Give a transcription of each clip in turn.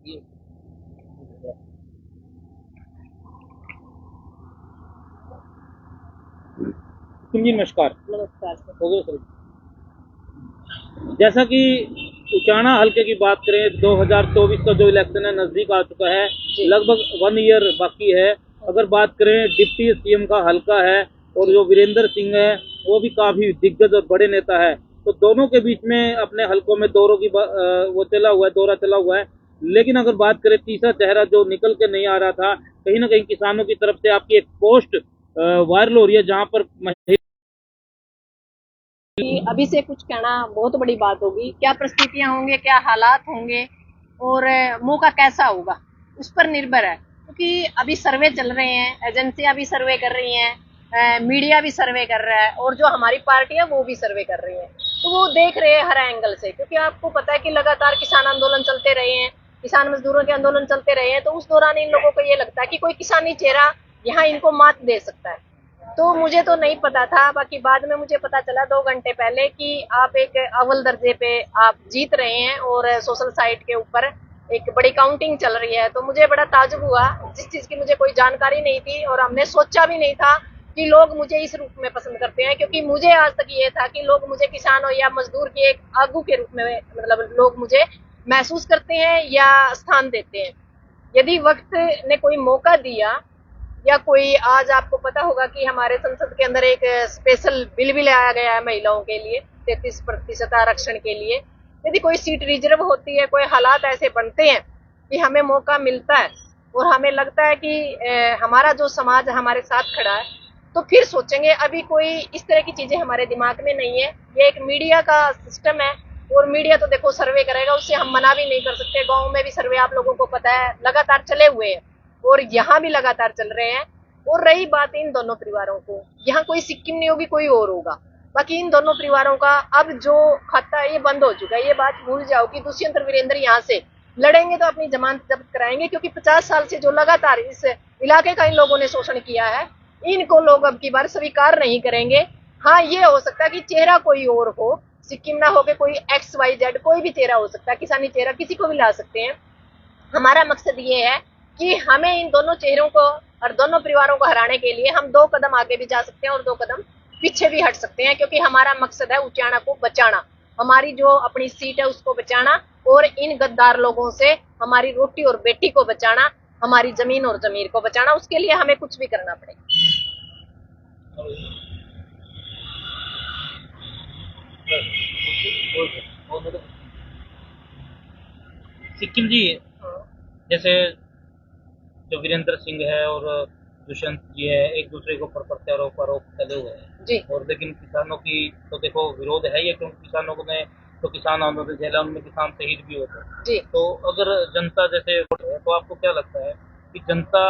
ये जी नमस्कार। नमस्कार सर। हो गया सर। जैसा कि उचाना हल्के की बात करें, 2024 का जो इलेक्शन है नजदीक आ चुका है, लगभग 1 ईयर बाकी है। अगर बात करें डिप्टी सीएम का हल्का है और जो वीरेंद्र सिंह है वो भी काफी दिग्गज और बड़े नेता है, तो दोनों के बीच में अपने हल्कों में दौरों की वो चला हुआ है, दौरा चला हुआ है। लेकिन अगर बात करें तीसरा चेहरा जो निकल के नहीं आ रहा था, कहीं ना कहीं किसानों की तरफ से आपकी एक पोस्ट वायरल हो रही है जहां पर कि अभी से कुछ कहना बहुत बड़ी बात होगी। क्या परिस्थितियां होंगे, क्या हालात होंगे और मौका कैसा होगा, उस पर निर्भर है। क्योंकि अभी सर्वे चल रहे हैं, एजेंसियां भी सर्वे कर रही हैं, मीडिया भी सर्वे कर रहा है और जो हमारी पार्टी है वो भी सर्वे कर रही है। तो वो देख रहे हैं हर एंगल से, क्योंकि आपको पता है कि लगातार किसान आंदोलन चलते रहे हैं, किसान मजदूरों के आंदोलन चलते रहे हैं। तो उस दौरान इन लोगों को ये लगता है कि कोई किसानी चेहरा यहाँ इनको मात दे सकता है। तो मुझे तो नहीं पता था, बाकी बाद में मुझे पता चला 2 घंटे पहले कि आप एक अव्वल दर्जे पे आप जीत रहे हैं और सोशल साइट के ऊपर एक बड़ी काउंटिंग चल रही है। तो मुझे बड़ा ताज्जुब हुआ, जिस चीज की मुझे कोई जानकारी नहीं थी और हमने सोचा भी नहीं था कि लोग मुझे इस रूप में पसंद करते हैं। क्योंकि मुझे आज तक ये था कि लोग मुझे किसान हो या मजदूर के एक आगू के रूप में, मतलब लोग मुझे महसूस करते हैं या स्थान देते हैं। यदि वक्त ने कोई मौका दिया या कोई, आज आपको पता होगा कि हमारे संसद के अंदर एक स्पेशल बिल भी लाया गया है महिलाओं के लिए, 33% आरक्षण के लिए। यदि कोई सीट रिजर्व होती है, कोई हालात ऐसे बनते हैं कि हमें मौका मिलता है और हमें लगता है कि हमारा जो समाज हमारे साथ खड़ा है, तो फिर सोचेंगे। अभी कोई इस तरह की चीजें हमारे दिमाग में नहीं है। ये एक मीडिया का सिस्टम है और मीडिया तो देखो सर्वे करेगा, उससे हम मना भी नहीं कर सकते। गाँव में भी सर्वे आप लोगों को पता है लगातार चले हुए हैं और यहाँ भी लगातार चल रहे हैं। और रही बात इन दोनों परिवारों को, यहाँ कोई सिक्किम नहीं होगी, कोई और होगा। बाकी इन दोनों परिवारों का अब जो खाता है ये बंद हो चुका है। ये बात भूल जाओ कि दुष्यंत वीरेंद्र यहाँ से लड़ेंगे तो अपनी जमानत जब्त कराएंगे, क्योंकि 50 साल से जो लगातार इस इलाके का इन लोगों ने शोषण किया है, इनको लोग अब की बार स्वीकार नहीं करेंगे। हाँ, ये हो सकता है कि चेहरा कोई और हो, सिक्किम ना होके कोई XYZ कोई भी चेहरा हो सकता है, किसानी चेहरा किसी को भी ला सकते हैं। हमारा मकसद ये है कि हमें इन दोनों चेहरों को और दोनों परिवारों को हराने के लिए हम 2 कदम आगे भी जा सकते हैं और 2 कदम पीछे भी हट सकते हैं। क्योंकि हमारा मकसद है उचाना को बचाना, हमारी जो अपनी सीट है उसको बचाना और इन गद्दार लोगों से हमारी रोटी और बेटी को बचाना, हमारी जमीन और जमीर को बचाना। उसके लिए हमें कुछ भी करना पड़ेगा। सिक्किम जी, जैसे जो वीरेंद्र सिंह है और दुष्यंत जी है, एक दूसरे के ऊपर प्रत्यारोप आरोप चले हुए हैं जी। और लेकिन किसानों की तो देखो विरोध है ये, क्योंकि किसानों ने तो किसान आंदोलन झेला, उनमें किसान शहीद भी होते हैं जी। तो अगर जनता जैसे तो आपको क्या लगता है कि जनता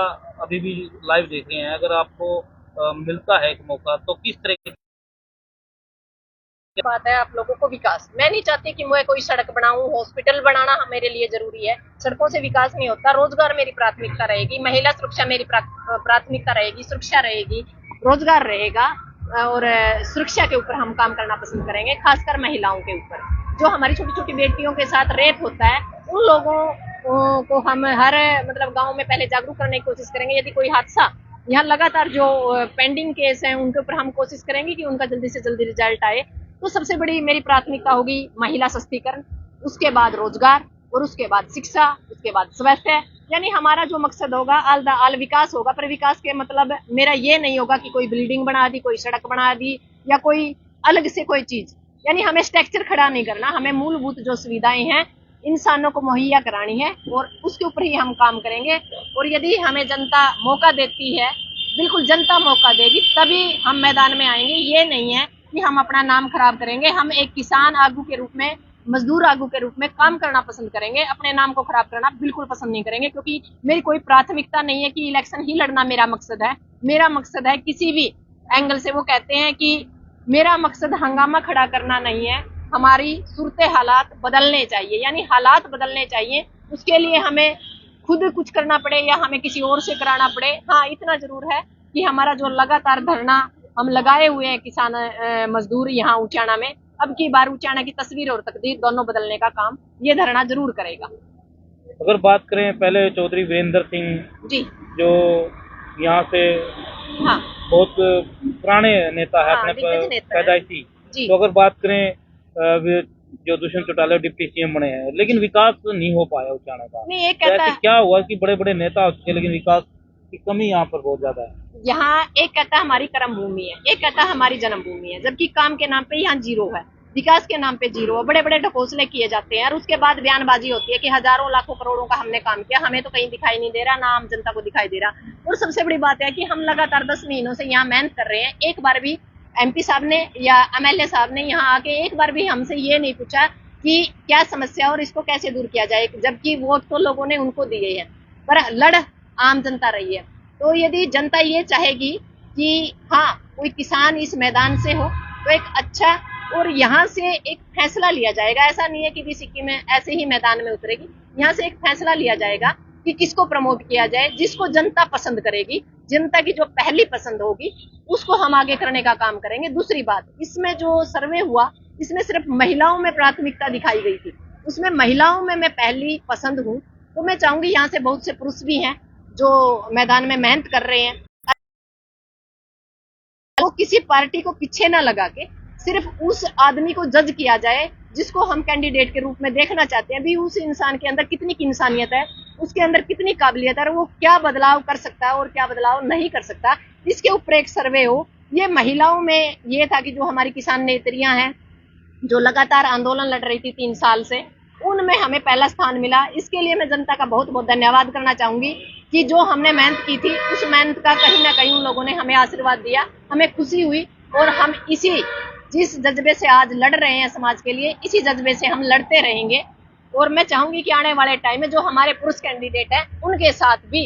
अभी भी लाइव देख रही है, अगर आपको मिलता है एक मौका तो किस तरह की बात है आप लोगों को विकास, मैं नहीं चाहती कि मैं कोई सड़क बनाऊं, हॉस्पिटल बनाना मेरे लिए जरूरी है। सड़कों से विकास नहीं होता। रोजगार मेरी प्राथमिकता रहेगी, महिला सुरक्षा मेरी प्राथमिकता रहेगी, सुरक्षा रहेगी, रोजगार रहेगा और सुरक्षा के ऊपर हम काम करना पसंद करेंगे, खासकर महिलाओं के ऊपर। जो हमारी छोटी छोटी बेटियों के साथ रेप होता है, उन लोगों को हम हर मतलब गाँव में पहले जागरूक करने की कोशिश करेंगे। यदि कोई हादसा यहाँ लगातार जो पेंडिंग केस है उनके ऊपर हम कोशिश करेंगे कि उनका जल्दी से जल्दी रिजल्ट आए। तो सबसे बड़ी मेरी प्राथमिकता होगी महिला सशक्तिकरण, उसके बाद रोजगार और उसके बाद शिक्षा, उसके बाद स्वास्थ्य। यानी हमारा जो मकसद होगा आल विकास होगा। पर विकास के मतलब मेरा ये नहीं होगा कि कोई बिल्डिंग बना दी, कोई सड़क बना दी या कोई अलग से कोई चीज। यानी हमें स्ट्रक्चर खड़ा नहीं करना, हमें मूलभूत जो सुविधाएं हैं इंसानों को मुहैया करानी है और उसके ऊपर ही हम काम करेंगे। और यदि हमें जनता मौका देती है, बिल्कुल जनता मौका देगी, तभी हम मैदान में आएंगे। ये नहीं है कि हम अपना नाम खराब करेंगे। हम एक किसान आगू के रूप में, मजदूर आगू के रूप में काम करना पसंद करेंगे, अपने नाम को खराब करना बिल्कुल पसंद नहीं करेंगे। क्योंकि मेरी कोई प्राथमिकता नहीं है कि इलेक्शन ही लड़ना मेरा मकसद है। मेरा मकसद है किसी भी एंगल से, वो कहते हैं कि मेरा मकसद हंगामा खड़ा करना नहीं है, हमारी सूरत हालात बदलने चाहिए। यानी हालात बदलने चाहिए, उसके लिए हमें खुद कुछ करना पड़े या हमें किसी और से कराना पड़े। हाँ, इतना जरूर है कि हमारा जो लगातार धरना हम लगाए हुए हैं किसान मजदूर यहाँ उचाना में, अब की बार उचाना की तस्वीर और तकदीर दोनों बदलने का काम ये धरना जरूर करेगा। अगर बात करें पहले चौधरी वीरेंद्र सिंह जी जो यहाँ से हाँ बहुत पुराने नेता है, हाँ, अपने दिग्गज नेता है। पैदाइशी, जी तो अगर बात करें जो दुष्यंत चौटाला डिप्टी सीएम बने हैं, लेकिन विकास नहीं हो पाया उचाना का। नहीं, एक तो कहता ऐसे क्या हुआ कि बड़े बड़े नेता हो चुके लेकिन विकास की कमी यहाँ पर बहुत ज्यादा है? यहाँ एक कहता है हमारी कर्म भूमि है, एक कहता है हमारी जन्मभूमि है, जबकि काम के नाम पे यहाँ जीरो है, विकास के नाम पे जीरो है। बड़े बड़े ढकोसले किए जाते हैं और उसके बाद बयानबाजी होती है कि हजारों लाखों करोड़ों का हमने काम किया, हमें तो कहीं दिखाई नहीं दे रहा, ना आम जनता को दिखाई दे रहा। और सबसे बड़ी बात है कि हम लगातार 10 महीनों से यहाँ मेहनत कर रहे हैं, एक बार भी एमपी साहब ने या एमएलए साहब ने यहाँ आके एक बार भी हमसे ये नहीं पूछा कि क्या समस्या और इसको कैसे दूर किया जाए, जबकि वोट तो लोगों ने उनको दिए हैं, पर लड़ आम जनता रही है। तो यदि जनता ये चाहेगी कि हाँ कोई किसान इस मैदान से हो तो एक अच्छा और यहाँ से एक फैसला लिया जाएगा। ऐसा नहीं है कि सिक्किम में ऐसे ही मैदान में उतरेगी, यहाँ से एक फैसला लिया जाएगा कि किसको प्रमोट किया जाए, जिसको जनता पसंद करेगी, जनता की जो पहली पसंद होगी उसको हम आगे करने का काम करेंगे। दूसरी बात, इसमें जो सर्वे हुआ इसमें सिर्फ महिलाओं में प्राथमिकता दिखाई गई थी, उसमें महिलाओं में मैं पहली पसंद हूँ। तो मैं चाहूंगी यहाँ से बहुत से पुरुष भी हैं जो मैदान में मेहनत कर रहे हैं, वो किसी पार्टी को पीछे ना लगा के सिर्फ उस आदमी को जज किया जाए जिसको हम कैंडिडेट के रूप में देखना चाहते हैं। भी उस इंसान के अंदर कितनी इंसानियत है, उसके अंदर कितनी काबिलियत है, वो क्या बदलाव कर सकता है और क्या बदलाव नहीं कर सकता, इसके ऊपर एक सर्वे हो। ये महिलाओं में ये था कि जो हमारी किसान नेत्रियां हैं जो लगातार आंदोलन लड़ रही थी 3 साल से, उनमें हमें पहला स्थान मिला। इसके लिए मैं जनता का बहुत बहुत धन्यवाद करना चाहूंगी कि जो हमने मेहनत की थी उस मेहनत का कहीं ना कहीं उन लोगों ने हमें आशीर्वाद दिया, हमें खुशी हुई। और हम इसी जिस जज्बे से आज लड़ रहे हैं समाज के लिए, इसी जज्बे से हम लड़ते रहेंगे। और मैं चाहूंगी कि आने वाले टाइम में जो हमारे पुरुष कैंडिडेट हैं उनके साथ भी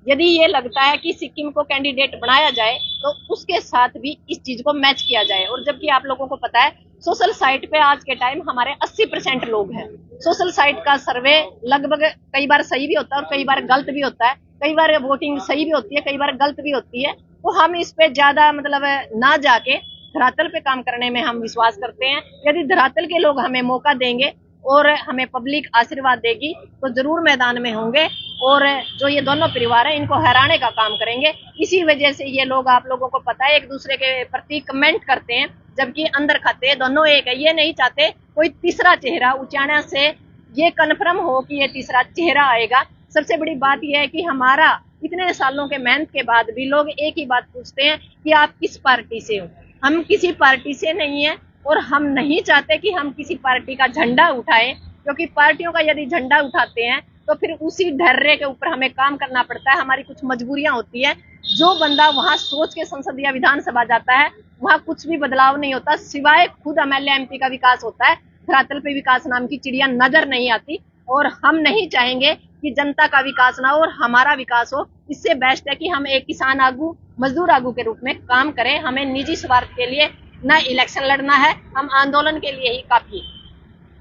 यदि ये लगता है कि सिक्किम को कैंडिडेट बनाया जाए तो उसके साथ भी इस चीज को मैच किया जाए। और जबकि आप लोगों को पता है सोशल साइट पे आज के टाइम हमारे 80% लोग हैं। सोशल साइट का सर्वे लगभग कई बार सही भी होता है और कई बार गलत भी होता है, कई बार वोटिंग सही भी होती है, कई बार गलत भी होती है। तो हम इस पे ज्यादा ना जाके धरातल पे काम करने में हम विश्वास करते हैं। यदि धरातल के लोग हमें मौका देंगे और हमें पब्लिक आशीर्वाद देगी तो जरूर मैदान में होंगे और जो ये दोनों परिवार हैं इनको हराने का काम करेंगे। इसी वजह से ये लोग, आप लोगों को पता है, एक दूसरे के प्रति कमेंट करते हैं जबकि अंदर खाते दोनों एक है। ये नहीं चाहते कोई तीसरा चेहरा उचाना से ये कन्फर्म हो कि ये तीसरा चेहरा आएगा। सबसे बड़ी बात यह है कि हमारा इतने सालों के मेहनत के बाद भी लोग एक ही बात पूछते हैं कि आप किस पार्टी से हो। हम किसी पार्टी से नहीं है और हम नहीं चाहते कि हम किसी पार्टी का झंडा उठाएं, क्योंकि पार्टियों का यदि झंडा उठाते हैं तो फिर उसी ढर्रे के ऊपर हमें काम करना पड़ता है। हमारी कुछ मजबूरियां होती है। जो बंदा वहां सोच के संसद या विधानसभा जाता है वहां कुछ भी बदलाव नहीं होता, सिवाय खुद एमएलए एमपी का विकास होता है। धरातल पे विकास नाम की चिड़िया नजर नहीं आती और हम नहीं चाहेंगे कि जनता का विकास ना हो और हमारा विकास हो। इससे बेस्ट है कि हम एक किसान आगू, मजदूर आगू के रूप में काम करें। हमें निजी स्वार्थ के लिए न इलेक्शन लड़ना है, हम आंदोलन के लिए ही काफी।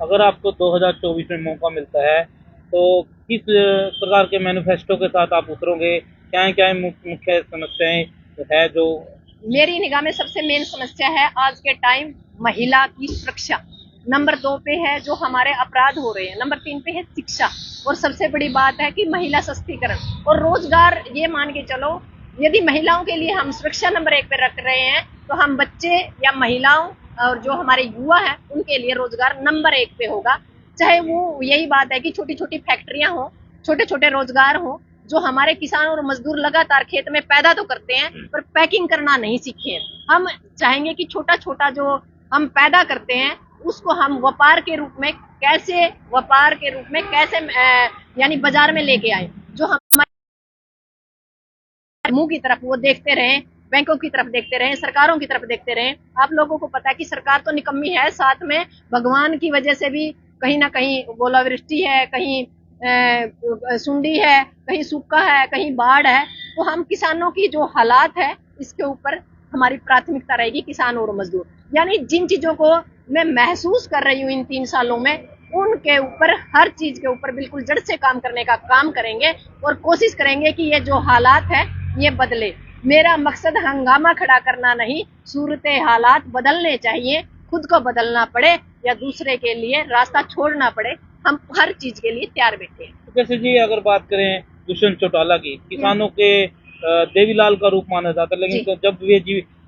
अगर आपको 2024 में मौका मिलता है तो किस प्रकार के मैनिफेस्टो के साथ आप उतरोगे? क्या क्या मुख्य समस्याएं है जो? मेरी निगाह में सबसे मेन समस्या है आज के टाइम महिला की सुरक्षा, नंबर 2 पे है जो हमारे अपराध हो रहे हैं, नंबर 3 पे है शिक्षा, और सबसे बड़ी बात है कि महिला सशक्तिकरण और रोजगार। ये मान के चलो यदि महिलाओं के लिए हम सुरक्षा नंबर 1 पे रख रहे हैं तो हम बच्चे या महिलाओं और जो हमारे युवा हैं उनके लिए रोजगार नंबर 1 पे होगा। चाहे वो यही बात है कि छोटी छोटी फैक्ट्रियां हो, छोटे छोटे रोजगार हो, जो हमारे किसान और मजदूर लगातार खेत में पैदा तो करते हैं पर पैकिंग करना नहीं सीखे हैं। हम चाहेंगे कि छोटा छोटा जो हम पैदा करते हैं उसको हम व्यापार के रूप में कैसे यानी बाजार में लेके आए। जो हमारे मुंह की तरफ वो देखते रहें, बैंकों की तरफ देखते रहें, सरकारों की तरफ देखते रहें। आप लोगों को पता है कि सरकार तो निकम्मी है, साथ में भगवान की वजह से भी कहीं ना कहीं ओलावृष्टि है, कहीं सुंडी है, कहीं सूखा है, कहीं बाढ़ है। तो हम किसानों की जो हालात है इसके ऊपर हमारी प्राथमिकता रहेगी, किसान और मजदूर। यानी जिन चीजों को मैं महसूस कर रही हूँ इन 3 सालों में, उनके ऊपर, हर चीज के ऊपर बिल्कुल जड़ से काम करने का काम करेंगे और कोशिश करेंगे कि ये जो हालात है ये बदले। मेरा मकसद हंगामा खड़ा करना नहीं, सूरत हालात बदलने चाहिए। खुद को बदलना पड़े या दूसरे के लिए रास्ता छोड़ना पड़े, हम हर चीज के लिए तैयार बैठे हैं। तो कैसे जी, अगर बात करें दुष्यंत चौटाला की, किसानों के देवीलाल का रूप माना जाता है, लेकिन तो जब वे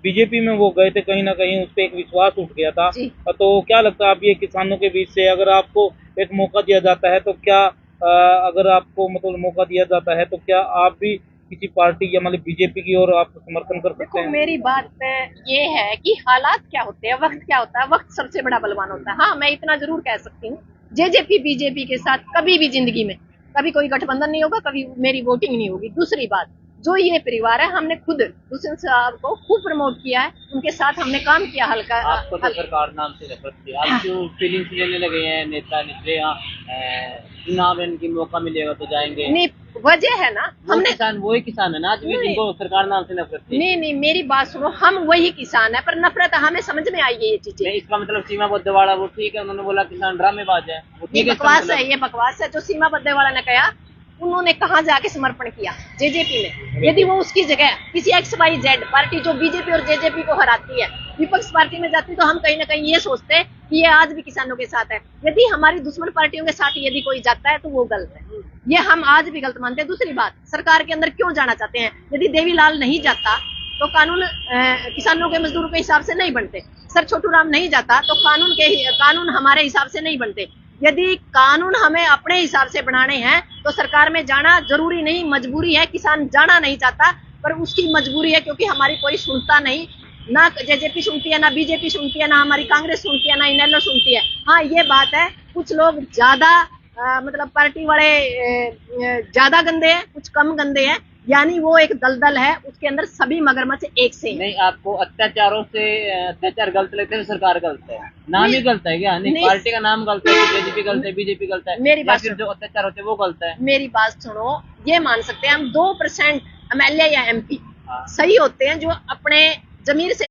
बीजेपी में वो गए थे, कहीं ना कहीं उस पर एक विश्वास उठ गया था। तो क्या लगता है आप ये किसानों के बीच से अगर आपको एक मौका दिया जाता है तो क्या अगर आपको मतलब मौका दिया जाता है तो क्या आप भी किसी पार्टी या मतलब बीजेपी की ओर आप समर्थन कर सकते देखो हैं? मेरी बात ये है कि हालात क्या होते हैं, वक्त क्या होता है, वक्त सबसे बड़ा बलवान होता है। हाँ, मैं इतना जरूर कह सकती हूँ, जेजेपी बीजेपी के साथ कभी भी जिंदगी में कभी कोई गठबंधन नहीं होगा, कभी मेरी वोटिंग नहीं होगी। दूसरी बात, जो ये परिवार है, हमने खुद दुष्यंत साहब को खूब प्रमोट किया है, उनके साथ हमने काम किया। हल्का आपको तो सरकार नाम से नफरत थी, आप क्यों फीलिंग्स लेने लगे हैं? नेता निकले चुनाव इनकी मौका मिलेगा तो जाएंगे। नहीं, वजह है ना, हमने किसान वही किसान है ना आज भी जिनको सरकार नाम से नफरत थी। नहीं, मेरी बात सुनो, हम वही किसान है, पर नफरत हमें समझ में आई है ये चीजें। इसका मतलब सीमा बद्देवाड़ा वो ठीक है, उन्होंने बोला किसान ड्रामेबाज है, वो ठीक है। बकवास है, ये बकवास है जो सीमा बद्देवाड़ा ने कहा। उन्होंने कहाँ जाके समर्पण किया? जेजेपी में। यदि वो उसकी जगह किसी XYZ पार्टी जो बीजेपी और जेजेपी को हराती है, विपक्ष पार्टी में जाती, तो हम कहीं ना कहीं ये सोचते कि ये आज भी किसानों के साथ है। यदि हमारी दुश्मन पार्टियों के साथ यदि कोई जाता है तो वो गलत है, ये हम आज भी गलत मानते हैं। दूसरी बात, सरकार के अंदर क्यों जाना चाहते हैं? यदि देवीलाल नहीं जाता तो कानून किसानों के मजदूरों के हिसाब से नहीं बनते। सर छोटू राम नहीं जाता तो कानून हमारे हिसाब से नहीं बनते। यदि कानून हमें अपने हिसाब से बनाने हैं तो सरकार में जाना जरूरी नहीं, मजबूरी है। किसान जाना नहीं चाहता पर उसकी मजबूरी है, क्योंकि हमारी कोई सुनता नहीं, ना जेजेपी सुनती है, ना बीजेपी सुनती है, ना हमारी कांग्रेस सुनती है, ना इनेलो सुनती है। हाँ, ये बात है, कुछ लोग ज्यादा मतलब पार्टी वाले ज्यादा गंदे हैं, कुछ कम गंदे हैं, यानी वो एक दलदल है, उसके अंदर सभी मगरमच्छ एक से नहीं। आपको अत्याचारों से अत्याचार गलत लगते हैं, सरकार गलत है, नाम ही गलत है क्या? नहीं, पार्टी का नाम गलत है, जेजेपी गलत है, बीजेपी गलत है, मेरी बात फिर जो अत्याचार होते हैं वो गलत है? मेरी बात सुनो, ये मान सकते हैं हम 2% MLA या MP सही होते हैं जो अपने जमीर से।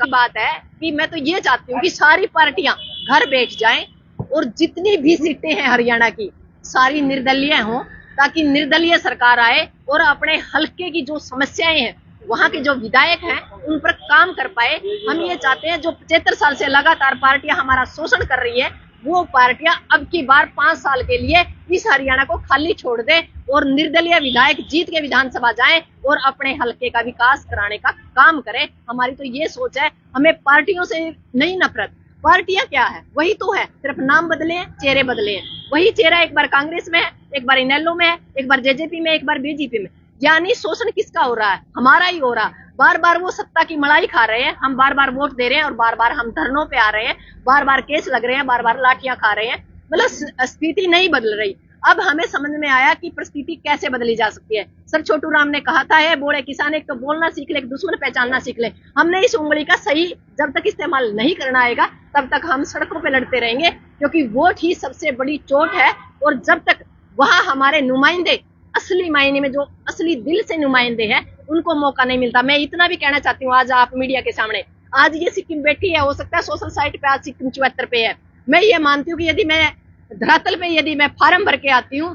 बात है कि मैं तो ये चाहती हूँ कि सारी पार्टियां घर बैठ जाएं और जितनी भी सीटें हैं हरियाणा की सारी निर्दलीय हों, ताकि निर्दलीय सरकार आए और अपने हल्के की जो समस्याएं हैं, वहां के जो विधायक हैं, उन पर काम कर पाए। हम ये चाहते हैं जो 75 साल से लगातार पार्टियां हमारा शोषण कर रही है, वो पार्टियां अब की बार 5 साल के लिए इस हरियाणा को खाली छोड़ दे और निर्दलीय विधायक जीत के विधानसभा जाएं और अपने हल्के का विकास कराने का काम करें। हमारी तो ये सोच है, हमें पार्टियों से नहीं नफरत। पार्टियां क्या है? वही तो है, सिर्फ नाम बदले हैं, चेहरे बदले हैं। वही चेहरा एक बार कांग्रेस में है, एक बार इनेलो में है, एक बार जेजेपी में, एक बार बीजेपी में। यानी शोषण किसका हो रहा है? हमारा ही हो रहा। बार बार वो सत्ता की मलाई खा रहे हैं, हम बार बार वोट दे रहे हैं और बार बार हम धरनों पे आ रहे हैं, बार बार केस लग रहे हैं, बार बार लाठियां खा रहे हैं। मतलब स्थिति नहीं बदल रही। अब हमें समझ में आया कि परिस्थिति कैसे बदली जा सकती है। सर छोटू राम ने कहा था, है बोले किसान एक तो बोलना सीख ले, एक दुश्मन पहचानना सीख ले। हमने इस उंगली का सही जब तक इस्तेमाल नहीं करना आएगा तब तक हम सड़कों पे लड़ते रहेंगे, क्योंकि वोट ही सबसे बड़ी चोट है। और जब तक वहां हमारे नुमाइंदे असली मायने में जो असली दिल से नुमाइंदे हैं उनको मौका नहीं मिलता। मैं इतना भी कहना चाहती हूँ, आज आप मीडिया के सामने, आज ये सिक्किम बैठी है, हो सकता है सोशल साइट पे आज सिक्किम 74 पे है। मैं ये मानती हूँ कि यदि मैं धरातल पे यदि मैं फार्म भर के आती हूँ,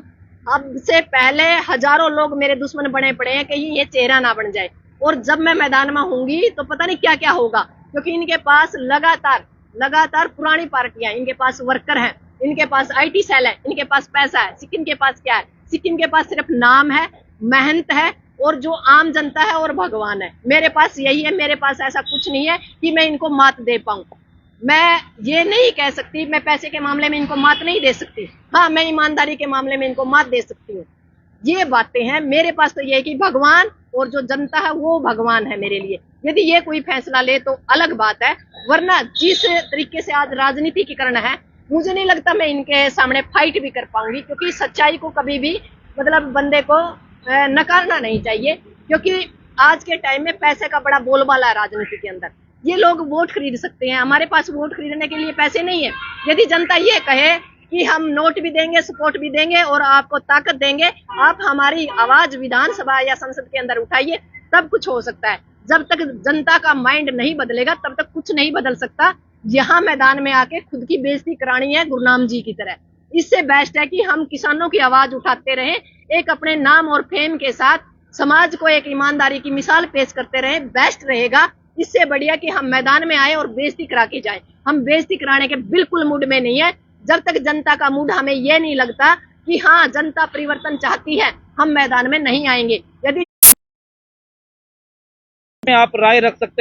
अब से पहले हजारों लोग मेरे दुश्मन बने पड़े हैं कहीं ये चेहरा ना बन जाए। और जब मैं मैदान में होंगी तो पता नहीं क्या क्या होगा, क्योंकि इनके पास लगातार पुरानी पार्टियां, इनके पास वर्कर हैं, इनके पास IT सेल है, इनके पास पैसा है। सिक्किम के पास क्या है? सिक्किम के पास सिर्फ नाम है, मेहनत है और जो आम जनता है और भगवान है। मेरे पास यही है, मेरे पास ऐसा कुछ नहीं है कि मैं इनको मात दे पाऊं। मैं ये नहीं कह सकती, मैं पैसे के मामले में इनको मात नहीं दे सकती। हाँ, मैं ईमानदारी के मामले में इनको मात दे सकती हूँ। ये बातें हैं मेरे पास। तो ये है कि भगवान और जो जनता है वो भगवान है मेरे लिए। यदि ये कोई फैसला ले तो अलग बात है, वरना जिस तरीके से आज राजनीतिकरण है, मुझे नहीं लगता मैं इनके सामने फाइट भी कर पाऊंगी, क्योंकि सच्चाई को कभी भी मतलब बंदे को नकारना नहीं चाहिए, क्योंकि आज के टाइम में पैसे का बड़ा बोलबाला है राजनीति के अंदर। ये लोग वोट खरीद सकते हैं, हमारे पास वोट खरीदने के लिए पैसे नहीं है। यदि जनता ये कहे कि हम नोट भी देंगे, सपोर्ट भी देंगे और आपको ताकत देंगे, आप हमारी आवाज विधानसभा या संसद के अंदर उठाइए, तब कुछ हो सकता है। जब तक जनता का माइंड नहीं बदलेगा तब तक कुछ नहीं बदल सकता। यहाँ मैदान में आके खुद की बेइज्जती करानी है गुरनाम जी की तरह। इससे बेस्ट है कि हम किसानों की आवाज उठाते रहें, एक अपने नाम और फेम के साथ समाज को एक ईमानदारी की मिसाल पेश करते रहें, बेस्ट रहेगा। इससे बढ़िया कि हम मैदान में आए और बेइज्जती करा के जाएं। हम बेइज्जती कराने के बिल्कुल मूड में नहीं है। जब तक जनता का मूड हमें ये नहीं लगता कि हाँ जनता परिवर्तन चाहती है, हम मैदान में नहीं आएंगे। यदि आप राय रख सकते